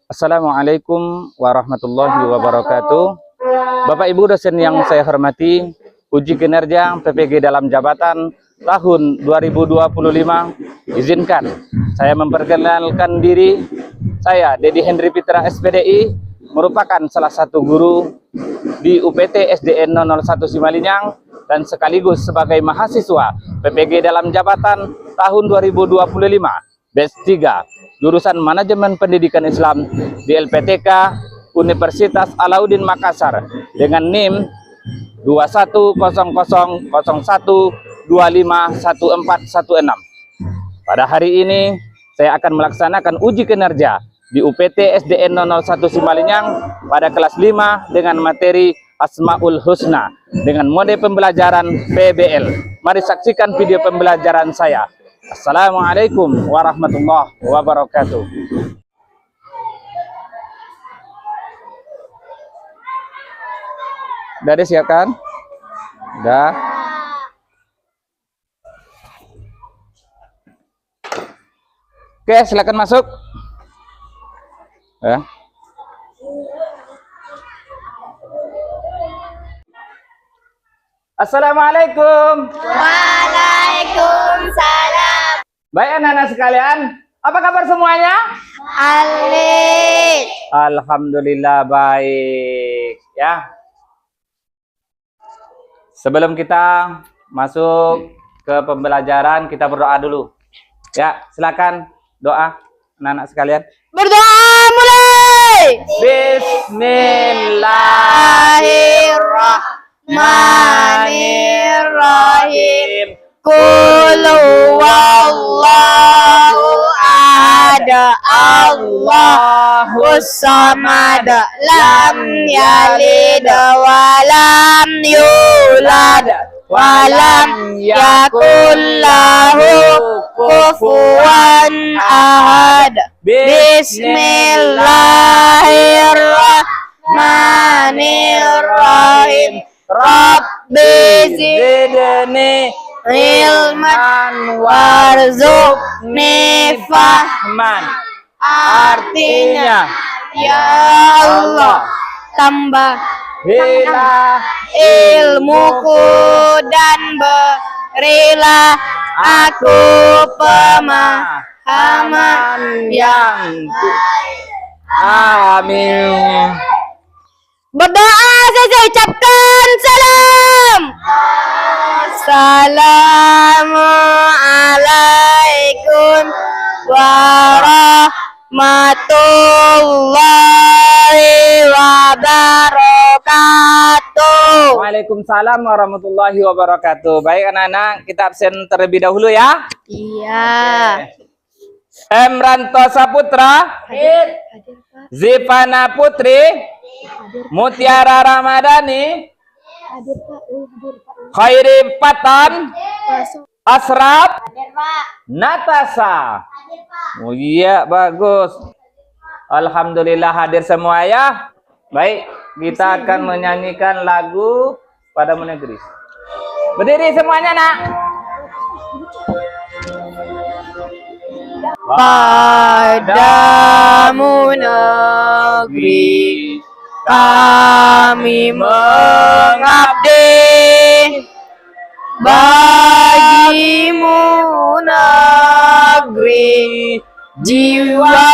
Assalamualaikum warahmatullahi wabarakatuh. Bapak Ibu dosen yang saya hormati, uji kinerja PPG dalam jabatan tahun 2025. Izinkan saya memperkenalkan diri. Saya Dedi Hendri Fitra SPDI, merupakan salah satu guru di UPT SDN 001 Simalinyang dan sekaligus sebagai mahasiswa PPG dalam jabatan tahun 2025 batch 3 jurusan Manajemen Pendidikan Islam di LPTK Universitas Alauddin Makassar dengan NIM 210001251416. Pada hari ini saya akan melaksanakan uji kinerja di UPT SDN 001 Simalinyang pada kelas 5 dengan materi Asmaul Husna dengan mode pembelajaran PBL. Mari saksikan video pembelajaran saya. Assalamualaikum warahmatullahi wabarakatuh. Udah disiapkan? Udah. Oke, silakan masuk. Ya. Assalamualaikum. Waalaikumsalam. Baik anak-anak sekalian, apa kabar semuanya? Alik. Alhamdulillah baik ya. Sebelum kita masuk ke pembelajaran, kita berdoa dulu. Ya, silakan doa anak-anak sekalian. Berdoa mulai. Bismillahirrahmanirrahim. Qul huwallahu ahad, Allahus samad, lam yalid walam yulad walam yakul lahu kufuwan ahad. Bismillahirrahmanirrahim. Rabbi Zidni ilman warzuqni fahman. artinya Ya Allah, tambah bila ilmuku dan berilah aku pemahaman yang amin. berdoa. Saya ucapkan salam. Assalamualaikum warahmatullahi wabarakatuh. Waalaikumsalam warahmatullahi wabarakatuh. Baik anak-anak, kita absen terlebih dahulu ya. Iya. Emranto Saputra, Zivana Putri, Mutiara Ramadhani, Khairi Patan, Asraf, Natasha. Oh iya, bagus. Alhamdulillah hadir semua ya. Baik, kita akan menyanyikan lagu Padamu Negeri. Berdiri semuanya, Nak. Padamu negeri kami mengabdi, bagimu negeri jiwa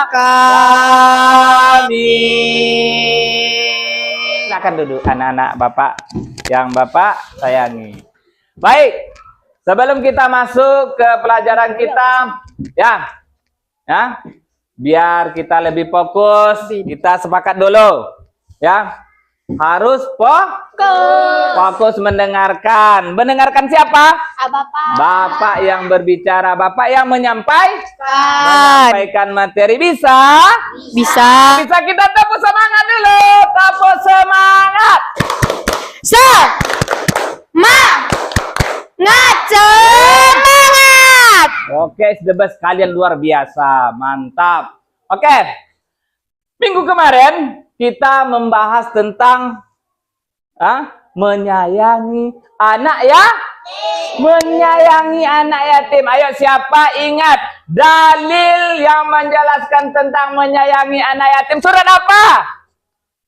kami. Silakan duduk anak-anak Bapak yang Bapak sayangi. Baik, sebelum kita masuk ke pelajaran kita, ya, biar kita lebih fokus, kita sepakat dulu, ya, harus fokus mendengarkan. Mendengarkan siapa? Bapak. Bapak yang berbicara, Bapak yang menyampaikan materi. Bisa? Bisa. Bisa kita tepuk semangat dulu, tepuk semangat. Semangat. Oke, the best, kalian luar biasa, mantap. Oke, minggu kemarin kita membahas tentang menyayangi anak ya. Menyayangi anak yatim. Ayo siapa ingat dalil yang menjelaskan tentang menyayangi anak yatim? Surat apa?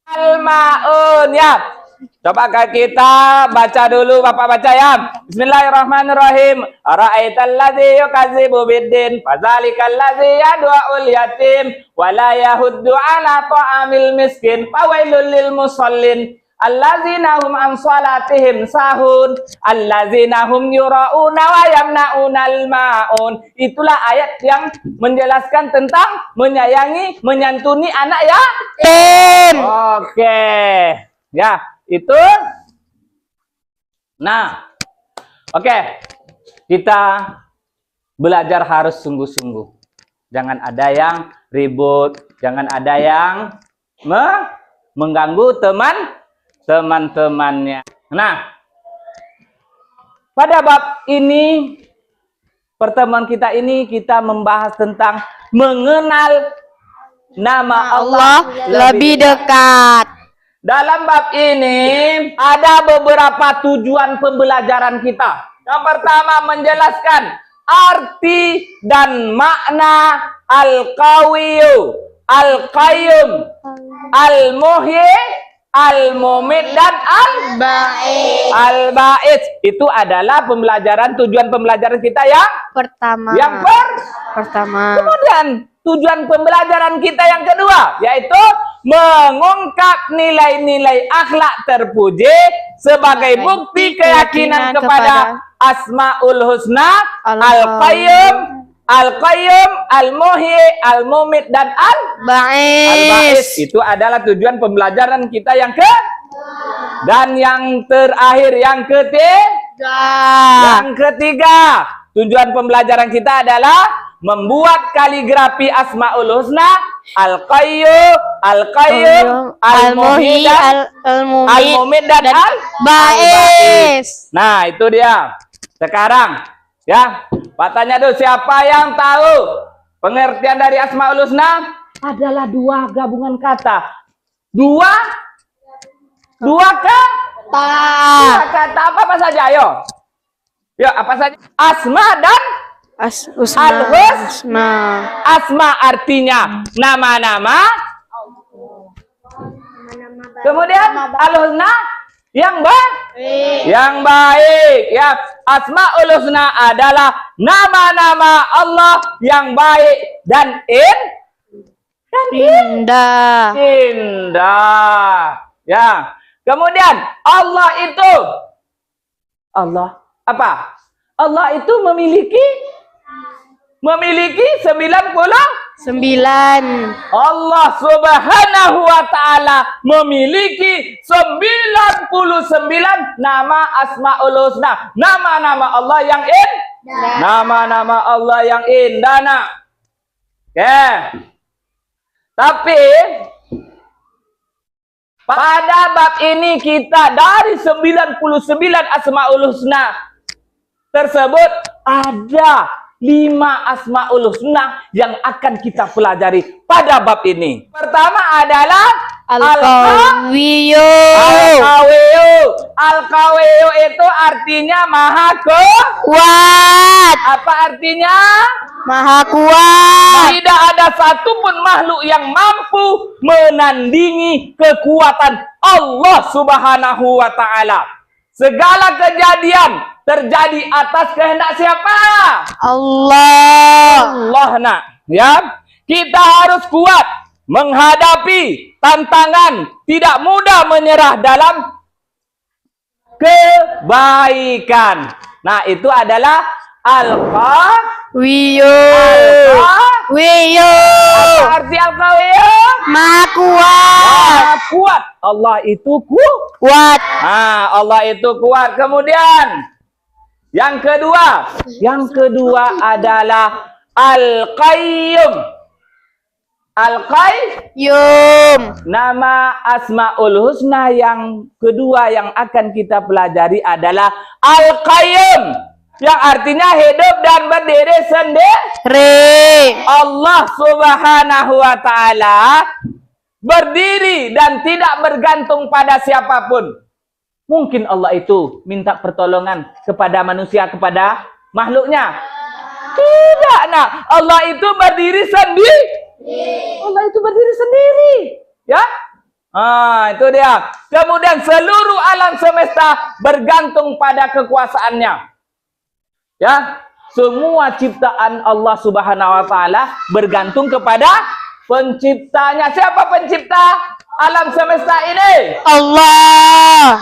Al-Maun ya. Coba kita baca dulu, Bapak baca ya. Bismillahirrahmanirrahim. Ara'aital ladzi yukadzibu biddin, fadzalikal ladzi yad'ul yatim wa la yahuddu 'ala ta'amil miskin, fawailul lil musallin alladzina hum an salatihim sahun, alladzina hum yura'una wa yamna'unal ma'un. Itulah ayat yang menjelaskan tentang menyayangi, menyantuni anak yatim. Oke. Ya, itu. Nah, oke. Kita belajar harus sungguh-sungguh. Jangan ada yang ribut, jangan ada yang mengganggu teman-temannya. Nah, pada bab ini, pertemuan kita ini kita membahas tentang mengenal nama Allah lebih dekat. Dalam bab ini ada beberapa tujuan pembelajaran kita. Yang pertama menjelaskan arti dan makna al-qawiyyu, al-qayyum, al-muhyi, al-mumit dan al-ba'is. Itu adalah tujuan pembelajaran kita yang Pertama. Pertama. Kemudian tujuan pembelajaran kita yang kedua yaitu mengungkap nilai-nilai akhlak terpuji sebagai bukti keyakinan kepada Asmaul Husna, Al-Qayyum, Al-Muhyi, Al-Mumit dan Al-Ba'is. Itu adalah tujuan pembelajaran kita yang dan yang terakhir yang ketiga. Tujuan pembelajaran kita adalah membuat kaligrafi Asmaul Husna, Al-Qayyum, Al-Muhyi, Al-Mumit dan Al-Ba'is. Nah, itu dia. Sekarang, ya, Pak tanya dulu, siapa yang tahu pengertian dari Asmaul Husna? Adalah dua gabungan kata. Dua kata apa saja? Ayo. Ya, apa saja? Asma dan Al-Husna. Asma artinya nama-nama. Kemudian Al-Husna yang baik. Ya, Asmaul Husna adalah nama-nama Allah yang baik dan indah. Ya. Kemudian Allah apa? Allah itu memiliki 9. Allah Subhanahu wa ta'ala memiliki 99 nama Asmaul Husna. Nama-nama Allah yang nama-nama Allah yang indah, nak. Oke. Tapi pada bab ini kita dari 99 Asmaul Husna tersebut ada 5 Asmaul Husna yang akan kita pelajari pada bab ini. Pertama adalah Al-Qawiyyu. Al-Qawiyyu itu artinya maha kuat. Apa artinya? Maha kuat. Tidak ada satupun makhluk yang mampu menandingi kekuatan Allah Subhanahu wa ta'ala. Segala kejadian terjadi atas kehendak siapa? Allah, nak. Ya, kita harus kuat menghadapi tantangan, tidak mudah menyerah dalam kebaikan. Nah, itu adalah Al-Qawiyyu. Apa arti Al-Qawiyyu? Maha kuat. Maha kuat. Allah itu kuat. Allah itu kuat. Kemudian yang kedua adalah Al-Qayyum. Al-Qayyum. Nama Asmaul Husna yang kedua yang akan kita pelajari adalah Al-Qayyum, yang artinya hidup dan berdiri sendiri. Allah Subhanahu wa ta'ala berdiri dan tidak bergantung pada siapapun. Mungkin Allah itu minta pertolongan kepada manusia, kepada makhluknya. Tidak, nah. Allah itu berdiri sendiri. Allah itu berdiri sendiri. Ya. Itu dia. Kemudian seluruh alam semesta bergantung pada kekuasaannya. Ya. Semua ciptaan Allah Subhanahu wa taala bergantung kepada penciptanya. Siapa pencipta alam semesta ini? Allah.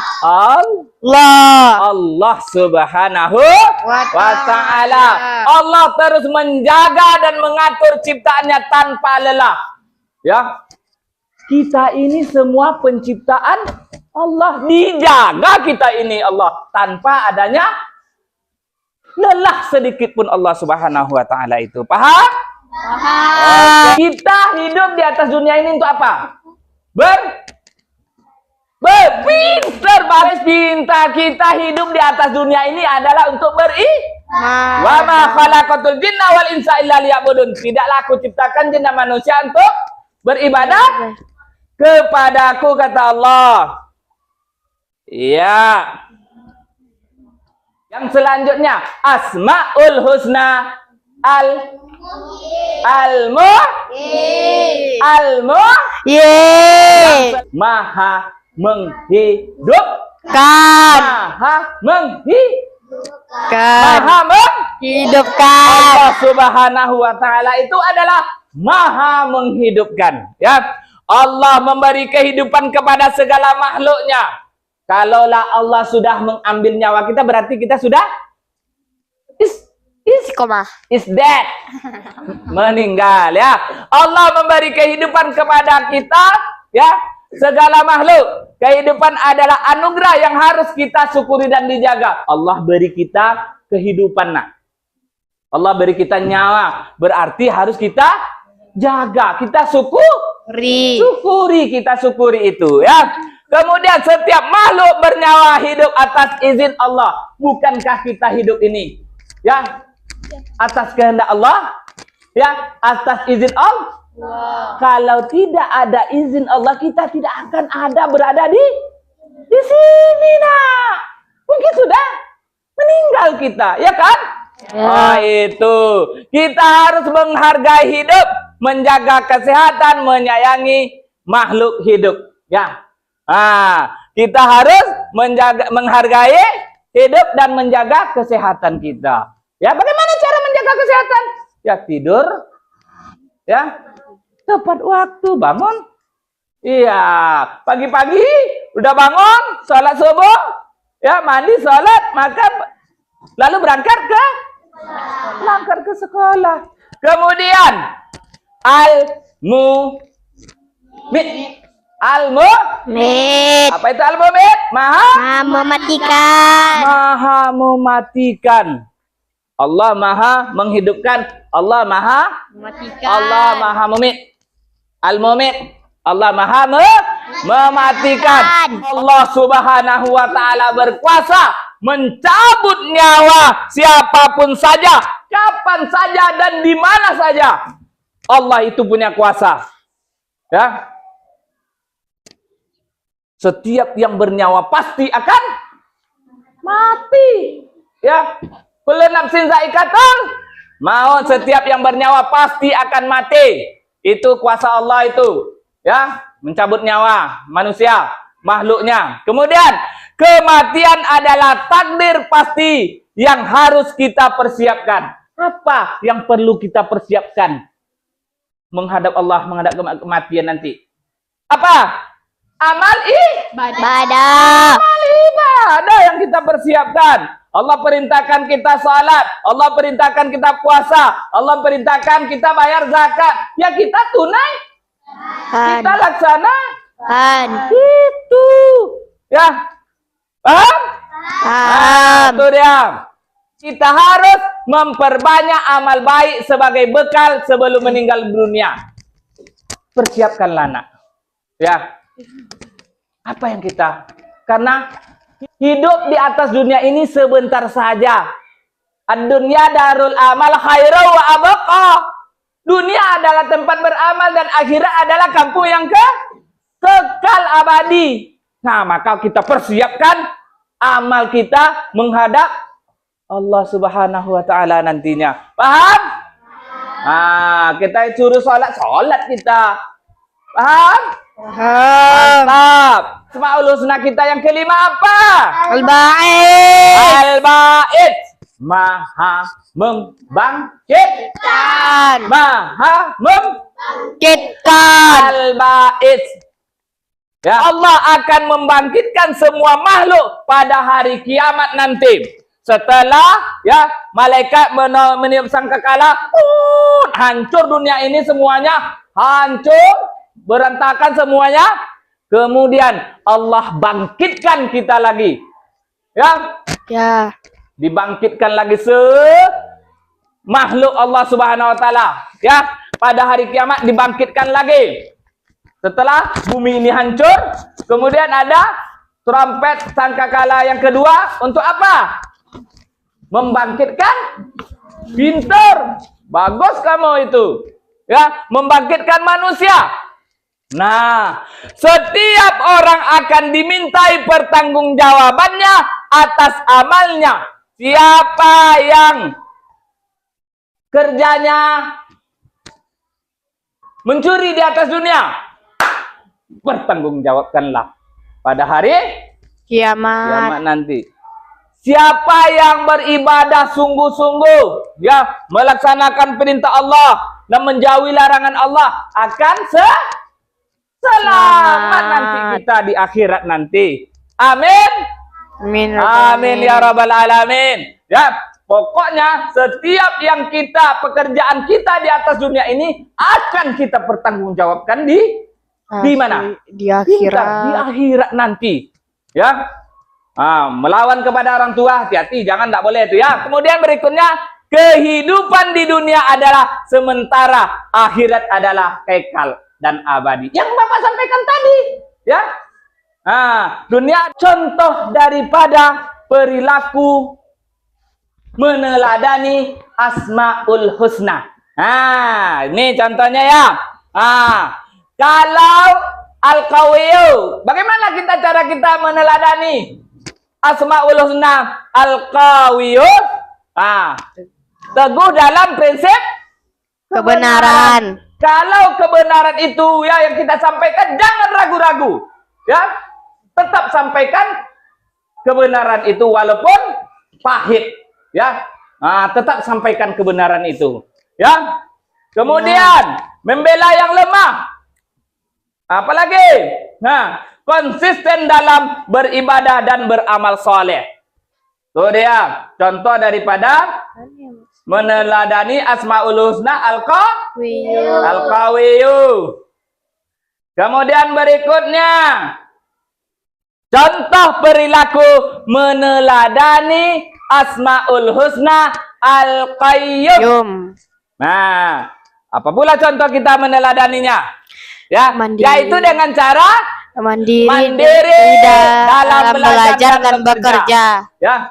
Allah Subhanahu wa taala. Allah terus menjaga dan mengatur ciptaannya tanpa lelah. Ya. Kita ini semua penciptaan Allah, dijaga kita ini Allah tanpa adanya lelah sedikit pun Allah Subhanahu wa taala itu. Paham? Paham. Kita hidup di atas dunia ini untuk apa? Berpintar, baris pintar. Kita hidup di atas dunia ini adalah untuk wa ma khalaqatul jinna wal insa illa liya'budun. Tidaklah aku ciptakan jin dan manusia untuk beribadah kepadaku, kata Allah. Ya. Yang selanjutnya Asmaul Husna Maha menghidupkan. Allah Subhanahu wa taala itu adalah Maha menghidupkan. Ya. Allah memberi kehidupan kepada segala makhluknya. Kalaulah Allah sudah mengambil nyawa kita, berarti kita sudah is dead. Meninggal, ya. Allah memberi kehidupan kepada kita, ya, segala makhluk. Kehidupan adalah anugerah yang harus kita syukuri dan dijaga. Allah beri kita kehidupan, nak. Allah beri kita nyawa, berarti harus kita jaga, kita syukuri, kita syukuri itu, ya. Kemudian setiap makhluk bernyawa hidup atas izin Allah. Bukankah kita hidup ini, ya, atas kehendak Allah, ya, atas izin Allah? Kalau tidak ada izin Allah, kita tidak akan ada berada di sini, nak. Mungkin sudah meninggal kita, ya kan? Itu kita harus menghargai hidup, menjaga kesehatan, menyayangi makhluk hidup, ya. Kita harus menghargai hidup dan menjaga kesehatan kita. Ya, bagaimana cara menjaga kesehatan? Ya, tidur, ya, tepat waktu, bangun. Iya, pagi-pagi udah bangun, sholat subuh, ya, mandi, sholat, makan, lalu berangkat ke sekolah. Kemudian apa itu al-mumit? Maha mematikan. Maha mematikan. Allah maha menghidupkan. Allah maha Mematikan. Allah maha mumit. Al-mumit. Allah maha mematikan. Allah Subhanahu wa taala berkuasa mencabut nyawa siapapun saja, kapan saja dan di mana saja. Allah itu punya kuasa. Ya. Setiap yang bernyawa pasti akan mati. Ya. Kullu nafsin za'iqatul maut. Setiap yang bernyawa pasti akan mati. Itu kuasa Allah itu. Ya, mencabut nyawa manusia, makhluknya. Kemudian kematian adalah takdir pasti yang harus kita persiapkan. Apa yang perlu kita persiapkan menghadap Allah, menghadap kematian nanti? Apa? Amal Ibadah. Amal ibadah yang kita persiapkan. Allah perintahkan kita salat, Allah perintahkan kita puasa, Allah perintahkan kita bayar zakat. Ya, kita tunai, kita laksanakan. Itu, ya. Paham? Itu dia. Kita harus memperbanyak amal baik sebagai bekal sebelum meninggal dunia. Persiapkanlah, nak. Ya. Apa yang kita? Karena hidup di atas dunia ini sebentar saja. Ad-dunya darul amal khairu wa abqa. Dunia adalah tempat beramal dan akhirat adalah kampung yang kekal abadi. Nah, maka kita persiapkan amal kita menghadap Allah Subhanahu wa taala nantinya. Paham? Nah, kita suruh salat kita. Paham? Mantap. Asmaul Husna kita yang kelima apa? Al-Ba'id. Al-Ba'id. Maha membangkitkan. Maha Kitkan. Al-Ba'id. Ya, Allah akan membangkitkan semua makhluk pada hari kiamat nanti. Setelah ya malaikat meniup sangkakala, hancur dunia ini semuanya, hancur, berantakan semuanya. Kemudian Allah bangkitkan kita lagi. Ya. Ya. Dibangkitkan lagi makhluk Allah Subhanahu wa taala. Ya, pada hari kiamat dibangkitkan lagi. Setelah bumi ini hancur, kemudian ada trompet sangkakala yang kedua untuk apa? Membangkitkan. Pintar, bagus kamu itu. Ya, membangkitkan manusia. Nah, setiap orang akan dimintai pertanggungjawabannya atas amalnya. Siapa yang kerjanya mencuri di atas dunia, pertanggungjawabkanlah pada hari kiamat nanti. Siapa yang beribadah sungguh-sungguh, ya, melaksanakan perintah Allah dan menjauhi larangan Allah, akan selamat nanti kita di akhirat nanti. Amin. Amin. Amin ya rabbal alamin. Ya, pokoknya setiap yang pekerjaan kita di atas dunia ini akan kita pertanggungjawabkan di mana? Di akhirat. Di akhirat nanti. Ya. Melawan kepada orang tua, hati-hati, jangan, tidak boleh itu ya. Kemudian berikutnya, kehidupan di dunia adalah sementara, akhirat adalah kekal dan abadi. Yang Bapak sampaikan tadi, ya. Dunia contoh daripada perilaku meneladani Asmaul Husna. Ini contohnya ya. Kalau Al-Qawiyu, bagaimana cara kita meneladani Asmaul Husna Al-Qawiyu? Teguh dalam prinsip Kebenaran. Kalau kebenaran itu ya yang kita sampaikan, jangan ragu-ragu. Ya, tetap sampaikan kebenaran itu walaupun pahit. Ya, tetap sampaikan kebenaran itu. Ya. Kemudian membela yang lemah. Apalagi? Konsisten dalam beribadah dan beramal soleh. Itu dia contoh daripada meneladani Asmaul Husna Al-Qawiyu. Kemudian berikutnya, contoh perilaku meneladani Asmaul Husna Al-Qayyum. Nah, apa pula contoh kita meneladaninya? Ya, yaitu dengan cara mandiri dalam belajar dan bekerja. Ya,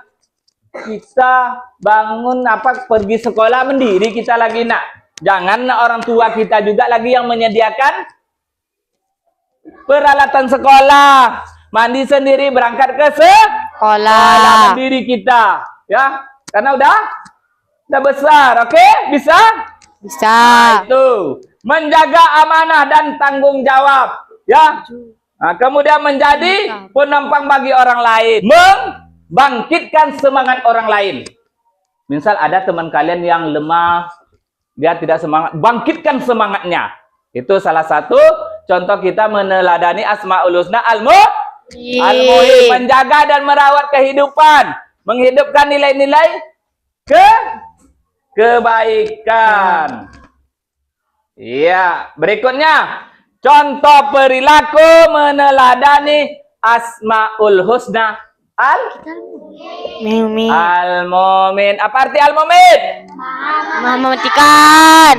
kita bangun pergi sekolah mandiri kita lagi nak. Jangan orang tua kita juga lagi yang menyediakan peralatan sekolah. Mandi sendiri, berangkat ke sekolah mandiri kita. Ya, karena udah besar, oke? Bisa? Itu menjaga amanah dan tanggung jawab, ya. Kemudian menjadi penampang bagi orang lain, membangkitkan semangat orang lain. Misal ada teman kalian yang lemah, dia tidak semangat, bangkitkan semangatnya. Itu salah satu contoh kita meneladani Asmaul Husna Al-Muhyi, menjaga dan merawat kehidupan, menghidupkan nilai-nilai kebaikan. Iya, berikutnya contoh perilaku meneladani Asmaul Husna Al-Mumin. Apa arti Al-Mumin? Maha mematikan.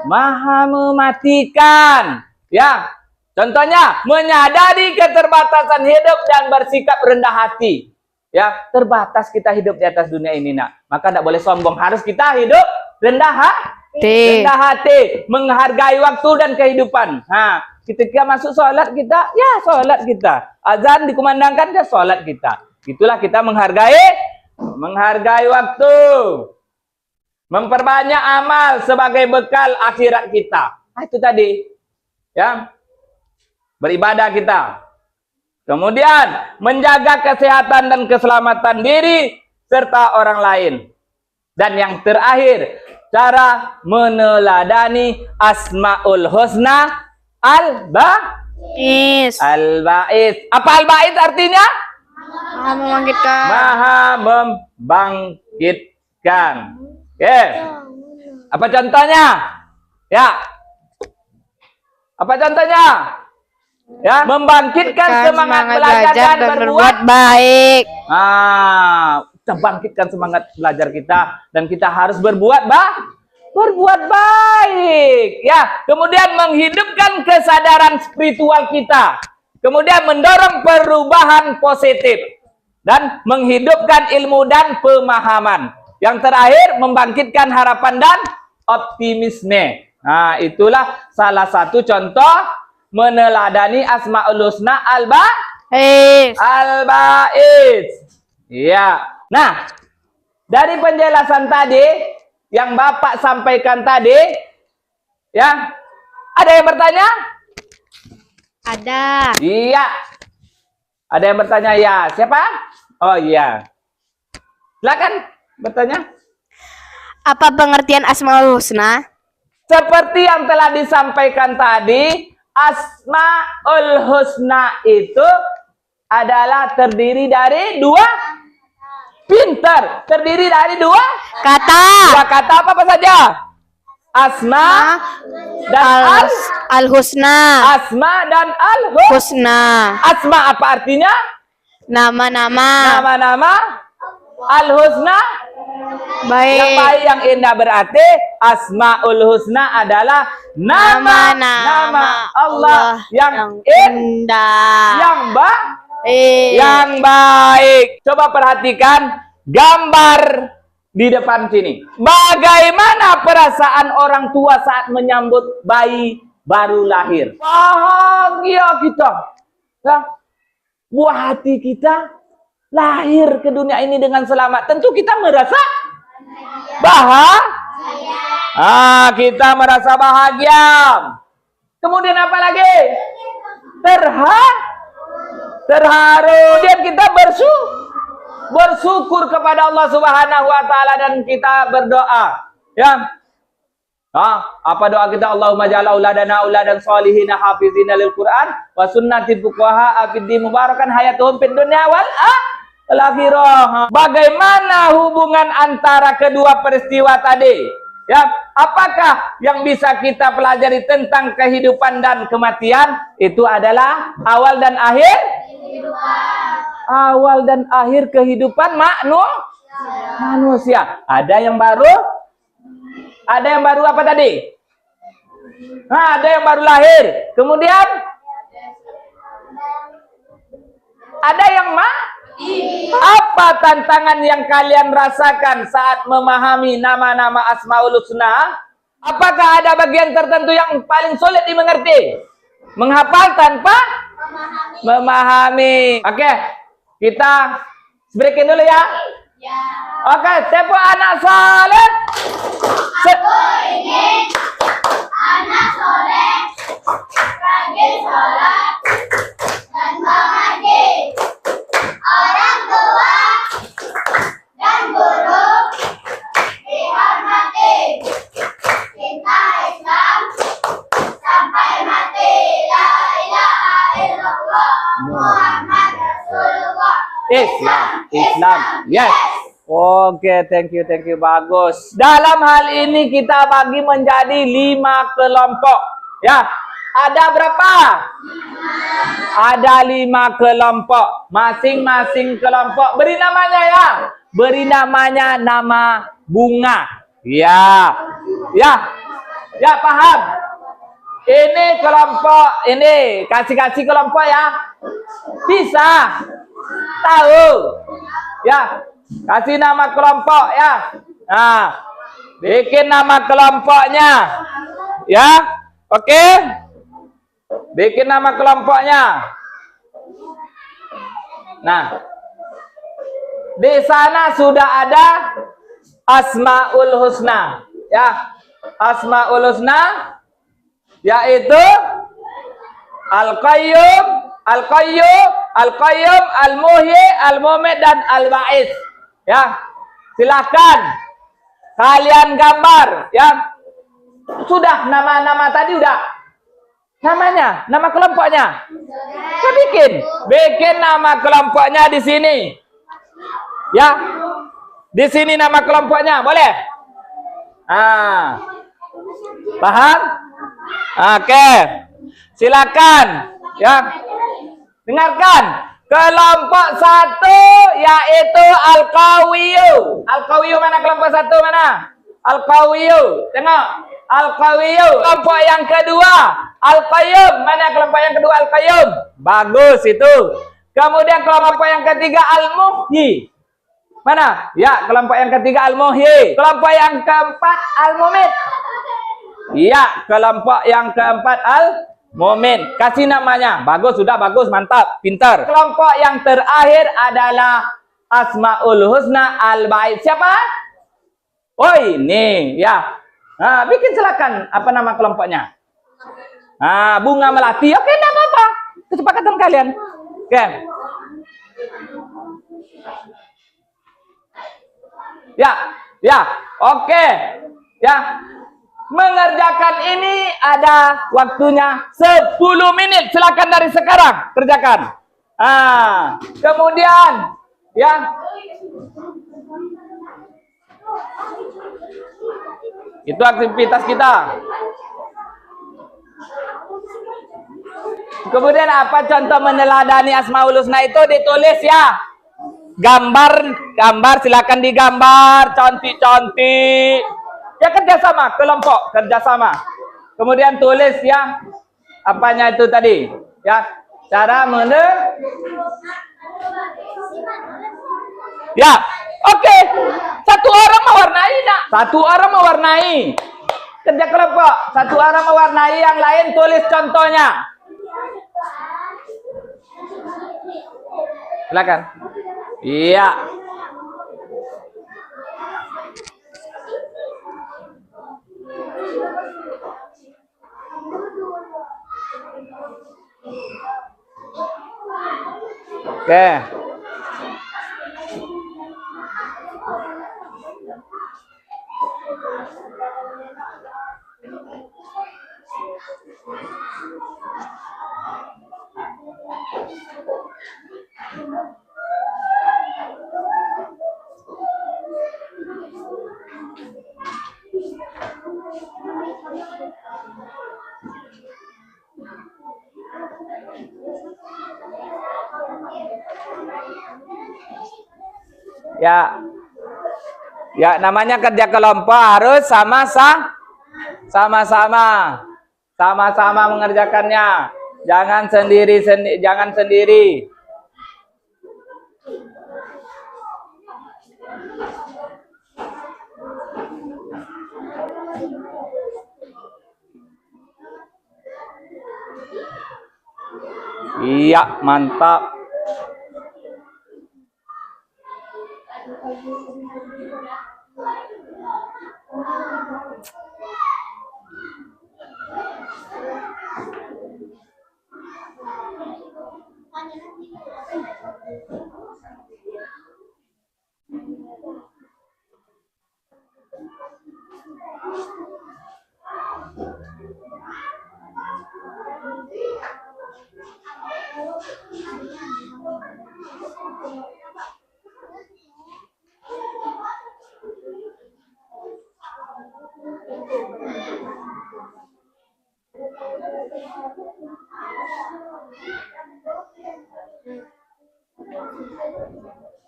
Maha mematikan. Ya, contohnya menyadari keterbatasan hidup dan bersikap rendah hati. Ya, terbatas kita hidup di atas dunia ini, nak. Maka tidak boleh sombong. Harus kita hidup rendah hati, menghargai waktu dan kehidupan. Ketika masuk sholat kita, ya sholat kita. Azan dikumandangkan, ya sholat kita. Itulah kita menghargai waktu. Memperbanyak amal sebagai bekal akhirat kita. Nah, itu tadi. Ya. Beribadah kita. Kemudian menjaga kesehatan dan keselamatan diri serta orang lain. Dan yang terakhir, cara meneladani Asmaul Husna Al-Ba'is. Apa Al-Ba'is artinya? Maha membangkitkan. Maha membangkitkan. Oke. Apa contohnya? Ya. Apa contohnya? Ya, membangkitkan semangat belajar dan berbuat baik. Kita bangkitkan semangat belajar kita dan kita harus berbuat baik. Ya, kemudian menghidupkan kesadaran spiritual kita. Kemudian mendorong perubahan positif dan menghidupkan ilmu dan pemahaman. Yang terakhir membangkitkan harapan dan optimisme. Nah, itulah salah satu contoh meneladani Asmaul Husna Al-Ba'is. Ya. Nah, dari penjelasan tadi yang Bapak sampaikan tadi, ya, ada yang bertanya? Ada. Iya. Ada yang bertanya ya? Siapa? Oh iya. Silakan bertanya. Apa pengertian Asmaul Husna? Seperti yang telah disampaikan tadi, Asmaul Husna itu adalah terdiri dari dua terdiri dari dua kata. Apa saja? Asma dan Al-Husna. Asma dan Husna. Asma apa artinya? Nama-nama. Al-Husna baik. yang baik, yang indah. Berarti Asmaul Husna adalah nama Allah yang indah, yang baik. Coba perhatikan gambar di depan sini. Bagaimana perasaan orang tua saat menyambut bayi baru lahir? Bahagia kita. Ya. Buah hati kita lahir ke dunia ini dengan selamat. Tentu kita merasa bahagia. Kita merasa bahagia. Kemudian apa lagi? Terharu. Dan kita bersyukur kepada Allah Subhanahu wa taala dan kita berdoa. Ya. Apa doa kita? Allahumma ja'al auladana auladan sholihina hafizina lil Qur'an wa sunnatil fuqaha afiddi mubarakan hayatuhum fid dunya wal akhirah. Bagaimana hubungan antara kedua peristiwa tadi? Ya, apakah yang bisa kita pelajari tentang kehidupan dan kematian? Itu adalah awal dan akhir kehidupan manusia. Ada yang baru apa tadi? Ada yang baru lahir. Kemudian ada yang apa tantangan yang kalian rasakan saat memahami nama-nama Asmaul Husna? Apakah ada bagian tertentu yang paling sulit dimengerti? Menghafal tanpa memahami. Oke, kita breakin dulu ya. Oke, tempo anak soleh. Aku ingin anak soleh, rajin sholat dan mengaji. Orang tua dan guru dihormati. Cinta Islam sampai mati. La ilaha illallah Muhammad Rasulullah. Islam. Yes. Oke, thank you, bagus. Dalam hal ini kita bagi menjadi 5 kelompok. Ya, ada berapa? Ada 5 kelompok. Masing-masing kelompok beri namanya ya. Beri namanya nama bunga. Ya, paham. Ini kelompok, ini kasih kelompok ya. Bisa. Tahu. Ya. Kasih nama kelompok ya. Nah, bikin nama kelompoknya. Ya. Oke. Bikin nama kelompoknya. Nah, di sana sudah ada Asmaul Husna, ya. Asmaul Husna yaitu Al-Qayyum, Al-Qayyum, Al-Qayyum, Al-Muhyi, Al-Mumit dan Al-Ba'is. Ya. Silakan kalian gambar, ya. Sudah nama-nama tadi udah. Namanya, nama kelompoknya. Kita bikin nama kelompoknya di sini. Ya. Di sini nama kelompoknya, boleh? Ah. Paham? Oke. Silakan, ya. Dengarkan. Kelompok 1 yaitu Al-Qawiyu. Al-Qawiyu mana kelompok 1 mana? Al-Qawiyu. Tengok. Al-Qawiyu. Kelompok yang kedua, Al-Qayyum. Mana kelompok yang kedua? Al-Qayyum. Bagus itu. Kemudian kelompok yang ketiga Al-Muhyi. Mana? Ya, kelompok yang ketiga Al-Muhyi. Kelompok yang keempat Al-Mumit. Iya, kelompok yang keempat Al-Mumit. Kasih namanya. Bagus, sudah bagus, mantap, pintar. Kelompok yang terakhir adalah Asmaul Husna Al-Ba'is. Siapa? Oh, ini, ya. Nah, bikin silakan. Apa nama kelompoknya? Nah, Bunga Melati. Oke, enggak apa-apa. Kesepakatan kalian. Oke. Ya, ya. Oke. Ya. Mengerjakan ini ada waktunya 10 menit. Silakan dari sekarang kerjakan. Ah, kemudian ya. Itu aktivitas kita. Kemudian apa contoh meneladani Asmaul Husna itu ditulis ya. Gambar silakan digambar, cantik-cantik. Ya kerjasama, kelompok kerjasama. Kemudian tulis ya, apanya itu tadi, ya cara ya, oke. Satu orang mewarnai, nak. Satu orang mewarnai. Kerja kelompok. Satu orang mewarnai, yang lain tulis contohnya. Silakan. Iya. Oke. Ya. Ya, namanya kerja kelompok harus sama-sama mengerjakannya. Jangan sendiri. Iya, mantap.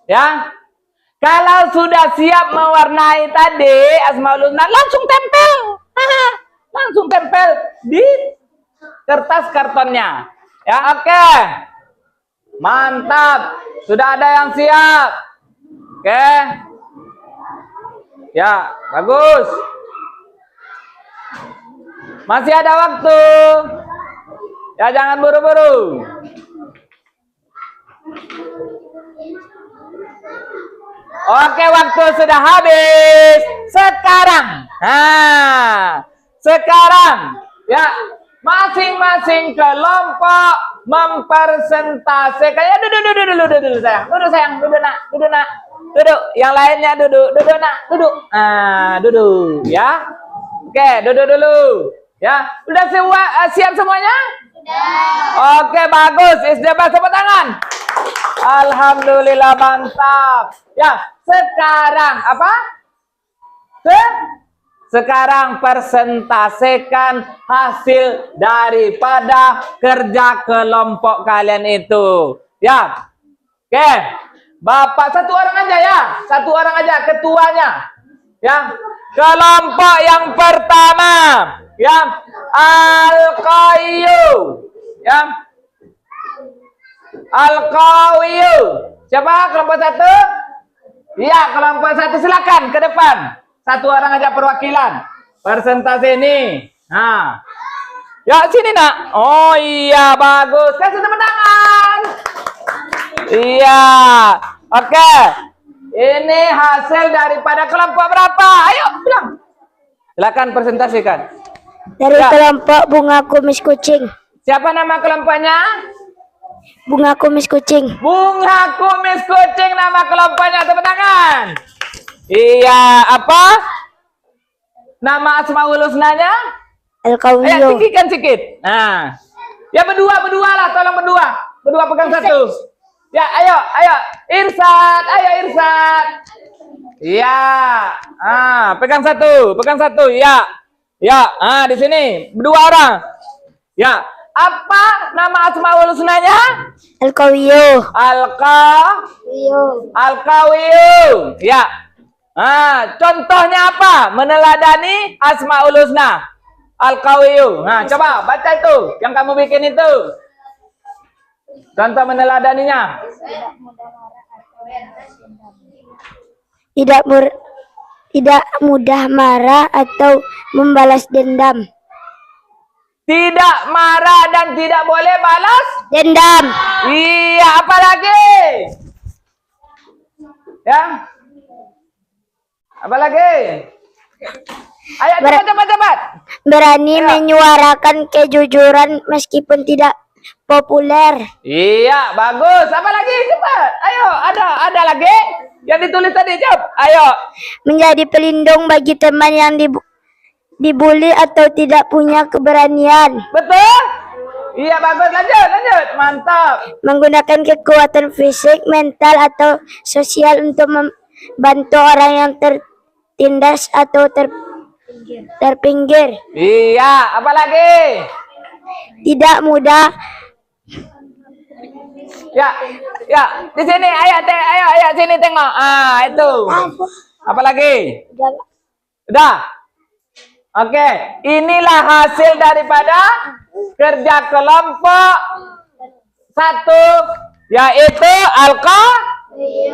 Ya, kalau sudah siap mewarnai tadi Asmaul Husna, langsung tempel, langsung tempel di kertas kartonnya. Ya, oke, mantap, sudah ada yang siap. Oke, ya, bagus. Masih ada waktu. Ya, jangan buru-buru. Oke, waktu sudah habis. Sekarang, ya, masing-masing kelompok mempresentasikan. Ya, duduk sayang. Duduk nak. Duduk. Yang lainnya duduk nak. Duduk, ya. Oke, duduk dulu. Ya, udah siap semuanya? Oke, bagus. Isdeba tepuk tangan. Alhamdulillah, mantap. Ya, sekarang apa? Sekarang presentasikan hasil daripada kerja kelompok kalian itu. Ya. Oke. Bapak satu orang aja ya. Satu orang aja ketuanya. Ya. Kelompok yang pertama, ya, Al-Qayyum. Ya. Al-Qawiyu. Siapa kelompok satu? Iya, kelompok satu silakan ke depan. Satu orang aja perwakilan. Presentasi ini. Nah. Ya, sini nak. Oh iya, bagus. Kasih tepuk tangan. Iya. Oke. Ini hasil daripada kelompok berapa? Ayo, bilang. Silakan presentasikan. Dari Ya. kelompok bunga kumis kucing. Siapa nama kelompoknya? Bunga kumis kucing. Bunga kumis kucing nama kelompoknya. Tepuk tangan. Iya, apa? Nama Asmaul Husnanya? Ayo Al-Qawiyu. tinggikan sedikit. Nah. Ya berdua lah, tolong berdua. Berdua pegang satu. Ya, ayo. Irsad, ayo Irsad. Iya. Pegang satu. Ya. Ya, di sini berdua orang. Ya. Apa nama Asmaul Husnanya? Al-Qawiyu. Al-Qawiyu. Ya. Contohnya apa? Meneladani Asmaul Husna. Al-Qawiyu. Nah, coba baca itu yang kamu bikin itu. Contoh meneladaninya. Tidak mudah marah atau membalas dendam. Tidak marah dan tidak boleh balas Dendam. Iya, apa lagi? Ya. Apa lagi? Ayo cepat. Berani Ya. menyuarakan kejujuran meskipun tidak populer. Iya, bagus. Apa lagi? Cepat. Ayo, ada lagi? Yang ditulis tadi, jawab. Ayo. Menjadi pelindung bagi teman yang dibully atau tidak punya keberanian. Betul? Iya, bagus. Lanjut. Mantap. Menggunakan kekuatan fisik, mental, atau sosial untuk membantu orang yang tertindas atau terpinggir. Iya, apa lagi? Tidak mudah Ya, di sini. Ayo sini tengok. Itu. Apa lagi? Udah. Oke, inilah hasil daripada kerja kelompok satu, yaitu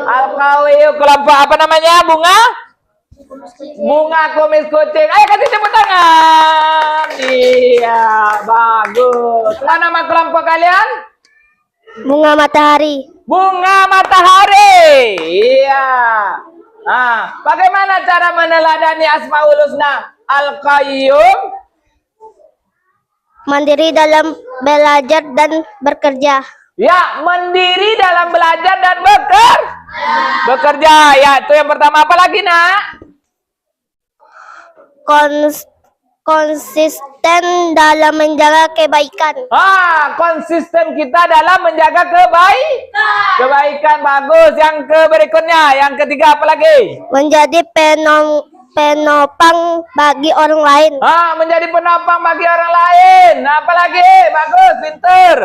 Al-Qawiyu. Kelompok apa namanya? Bunga kumis kucing. Ayo kasih tepuk tangan. Iya, bagus. Apa nama kelompok kalian? bunga matahari. Bunga matahari. Iya. Nah, bagaimana cara meneladani Asmaul Husna Al-Qayyum? Mandiri dalam belajar dan bekerja. Ya, mandiri dalam belajar dan bekerja. Ya, itu yang pertama. Apa lagi, Nak? Konsisten dalam menjaga kebaikan. Konsisten kita dalam menjaga kebaikan. Bagus. Yang berikutnya, yang ketiga apa lagi? Menjadi penopang bagi orang lain. Menjadi penopang bagi orang lain. Apa lagi? Bagus, pinter.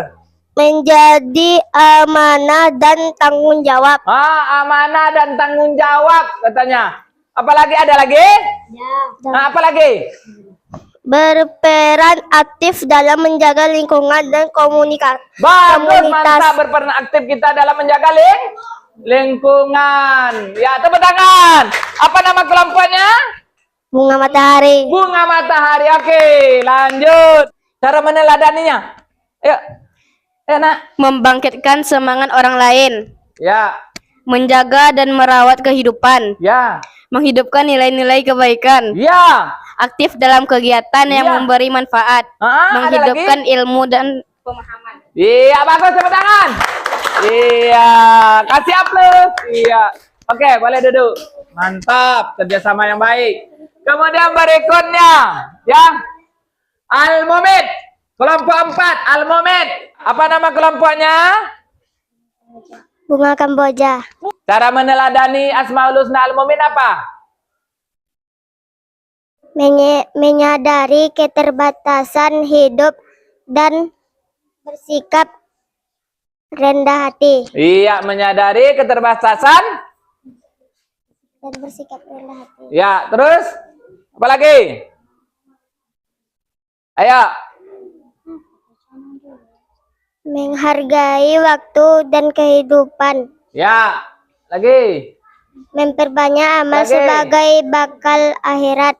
Menjadi amanah dan tanggung jawab. Amanah dan tanggung jawab katanya. Apalagi ada lagi? Nah, apa lagi? Berperan aktif dalam menjaga lingkungan dan Bagus, komunitas. mantap. Berperan aktif kita dalam menjaga lingkungan. Ya, tepuk tangan. Apa nama kelompoknya? Bunga matahari. Bunga matahari. Oke, lanjut. Cara meneladaninya. Ayo. Ayo, Nak. Membangkitkan semangat orang lain. Ya. Menjaga dan merawat kehidupan. Ya. Menghidupkan nilai-nilai kebaikan. Ya. Aktif dalam kegiatan yang Iya. memberi manfaat. Ada Menghidupkan lagi? ilmu dan pemahaman. Iya, bagus, tepuk tangan. Iya, kasih aplaus. Iya. Oke, boleh duduk. Mantap, kerjasama yang baik. Kemudian berikutnya, ya. Al-Mumid. Kelompok 4, Al-Mumid. Apa nama kelompoknya? Bunga Kamboja. Cara meneladani Asmaul Husna Al-Mumid apa? Menyadari keterbatasan hidup dan bersikap rendah hati. Iya, menyadari keterbatasan. Dan bersikap rendah hati. Ya, terus apa lagi? Ayo. Menghargai waktu dan kehidupan. Ya, lagi. Memperbanyak amal Lagi. sebagai bakal akhirat.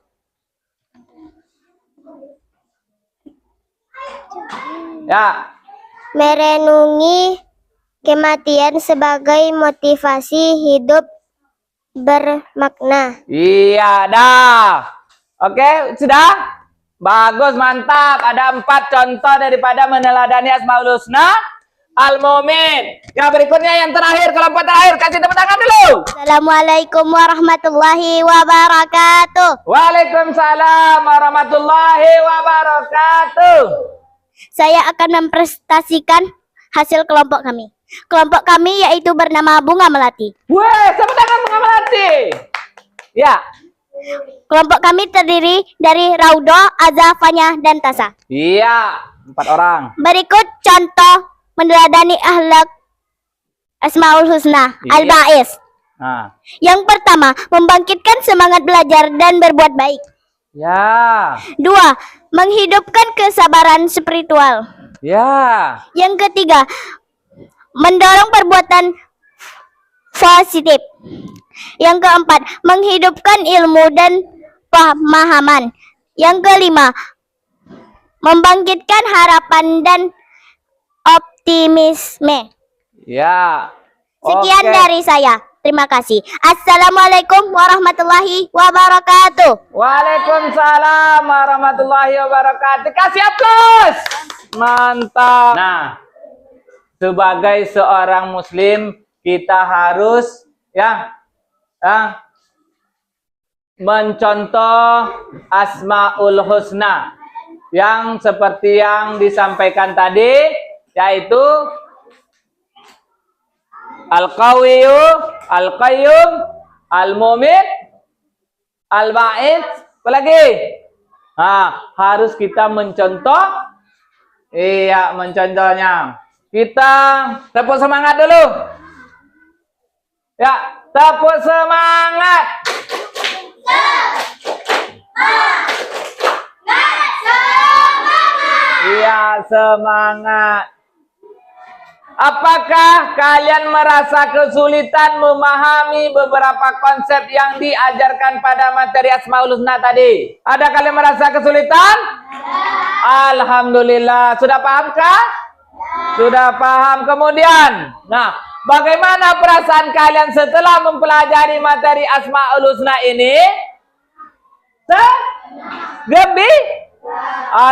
Ya. Merenungi kematian sebagai motivasi hidup bermakna. Iya, dah. Oke, sudah? Bagus, mantap. Ada 4 contoh daripada meneladani Asmaul Husna Al-Mu'min. Yang berikutnya yang terakhir, kelompok terakhir. Kasih tepuk tangan dulu. Assalamualaikum warahmatullahi wabarakatuh. Waalaikumsalam warahmatullahi wabarakatuh. Saya akan mempresentasikan hasil kelompok kami. Kelompok kami yaitu bernama Bunga Melati. Weh, tepuk tangan Bunga Melati. Ya. Kelompok kami terdiri dari Raudo, Azafanya, dan Tasa. Iya, 4 orang. Berikut contoh meneladani akhlak Asmaul Husna Iya. Al-Ba'is. Nah. Yang pertama, membangkitkan semangat belajar dan berbuat baik. Ya. 2. Menghidupkan kesabaran spiritual. Ya. Yang ketiga, mendorong perbuatan positif. Yang keempat, menghidupkan ilmu dan pemahaman. Yang kelima, membangkitkan harapan dan optimisme. Ya. Sekian Oke. dari saya. Terima kasih. Assalamualaikum warahmatullahi wabarakatuh. Waalaikumsalam warahmatullahi wabarakatuh. Kasih aplaus. Mantap. Nah, sebagai seorang muslim kita harus mencontoh Asmaul Husna yang seperti yang disampaikan tadi, yaitu Al-Qawiyyu, Al-Qayyum, Al-Mumit, Al-Ba'id, apa lagi? Harus kita mencontoh. Iya, mencontohnya. Kita tepuk semangat dulu. Ya, tepuk semangat. Iya, semangat. Apakah kalian merasa kesulitan memahami beberapa konsep yang diajarkan pada materi Asmaul Husna tadi? Ada kalian merasa kesulitan? Alhamdulillah. Sudah pahamkah? Sudah paham. Kemudian, bagaimana perasaan kalian setelah mempelajari materi Asmaul Husna ini? Gembira?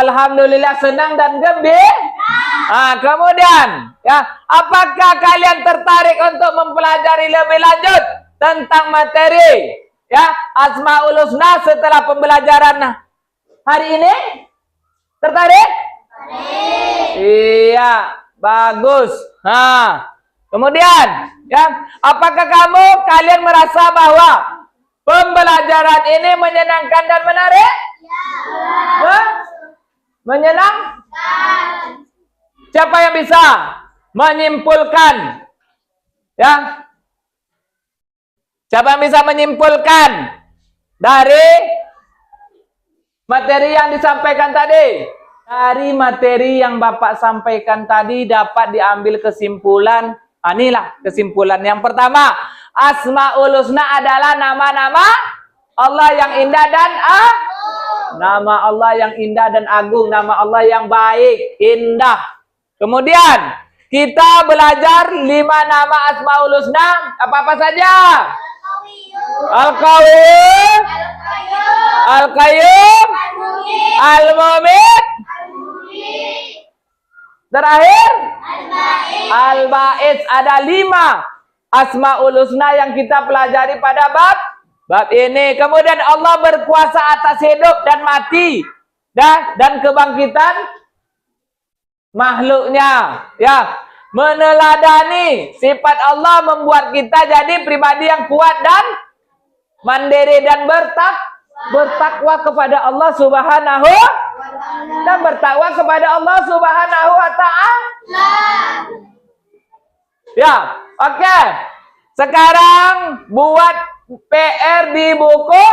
Alhamdulillah, senang dan gembira. Kemudian, apakah kalian tertarik untuk mempelajari lebih lanjut tentang materi Asmaul Husna setelah pembelajaran hari ini? Tertarik? Iya, bagus. Kemudian, apakah kalian merasa bahwa pembelajaran ini menyenangkan dan menarik? Menyenangkan. Siapa yang bisa menyimpulkan? Siapa yang bisa menyimpulkan dari materi yang disampaikan tadi? Dari materi yang Bapak sampaikan tadi dapat diambil kesimpulan. Inilah kesimpulan yang pertama. Asmaul Husna adalah nama-nama Allah yang indah dan nama Allah yang indah dan agung, nama Allah yang baik, indah. Kemudian kita belajar 5 nama Asmaul Husna. Apa-apa saja? Al-Qawi, Al-Qayyum, Al-Mumit. Terakhir Al-Ba'is. Ada 5 Asmaul Husna yang kita pelajari pada bab ini. Kemudian Allah berkuasa atas hidup dan mati dan kebangkitan makhluknya. Ya, meneladani sifat Allah membuat kita jadi pribadi yang kuat dan mandiri dan bertakwa kepada Allah Subhanahu dan bertakwa kepada Allah Subhanahu wa taala. Ya, oke. Sekarang buat PR di buku.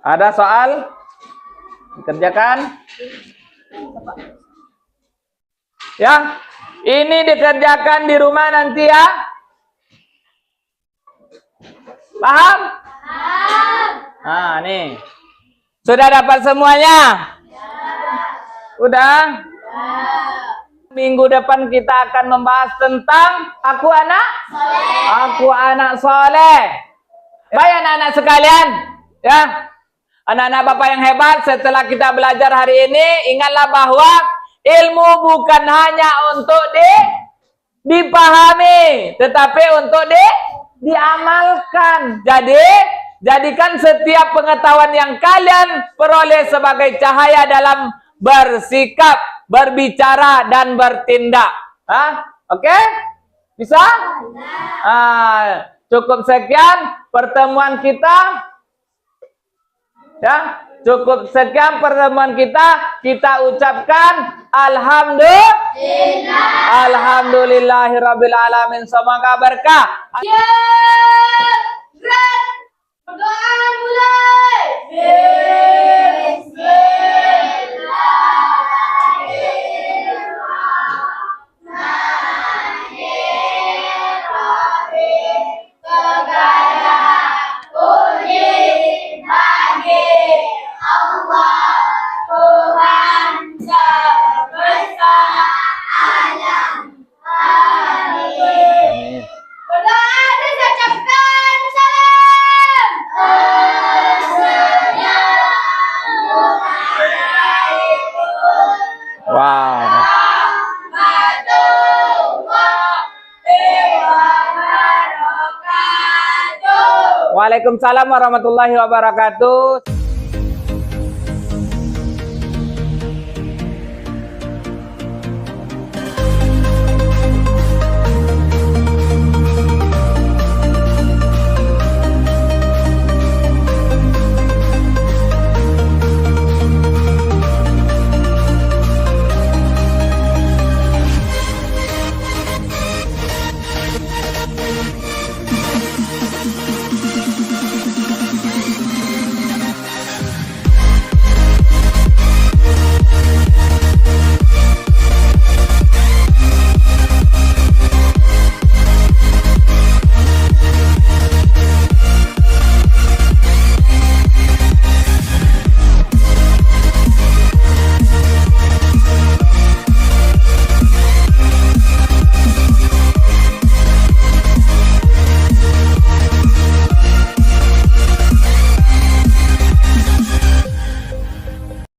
Ada soal? Dikerjakan? Ya, ini dikerjakan di rumah nanti ya. Paham? Nah, nih. Sudah dapat semuanya? Udah? Minggu depan kita akan membahas tentang aku anak soleh. Baik anak-anak sekalian, ya. Anak-anak Bapak yang hebat, setelah kita belajar hari ini, ingatlah bahwa ilmu bukan hanya untuk dipahami, tetapi untuk diamalkan. Jadi, jadikan setiap pengetahuan yang kalian peroleh sebagai cahaya dalam bersikap, berbicara, dan bertindak. Oke? Bisa? Cukup sekian pertemuan kita. Ya, cukup sekian pertemuan kita. Kita ucapkan alhamdulillahirabbil alamin. Semoga berkah. Berdoa mulai. Waalaikumsalam warahmatullahi wabarakatuh.